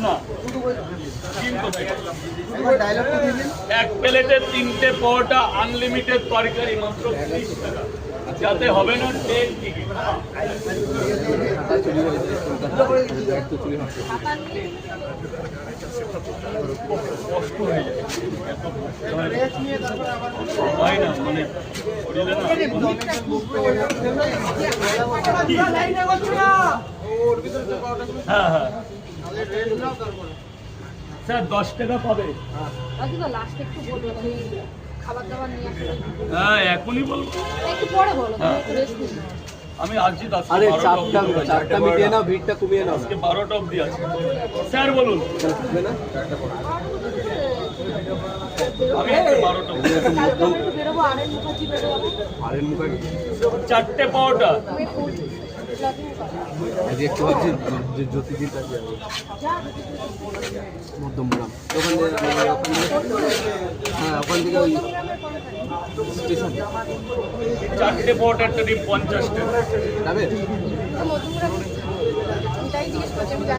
না এক প্লেটে 3টে পরোটা আনলিমিটেড তরকারি মাত্র 30 টাকা। যাতে হবে না ট্রেন টিকিট। কষ্ট হয়ে যায় হয় না মানে হ্যাঁ হ্যাঁ স্যার 10 টাকা পাবে। হ্যাঁ এখনই বলবো আমি আজকে আরে চারটা মিটিয়ে নাও, ভিড়টা কমিয়ে নাও। আজকে 12টা অবধি আছে স্যার বলুন। আমি 12টা চারটে পাওয়াটা দেখতে পাচ্ছি যে জ্যোতিদির কাছে মধ্যমগ্রাম ওখান থেকে ওই স্টেশন 4টে পাওয়াটা একটা 50 টাকা যাবে।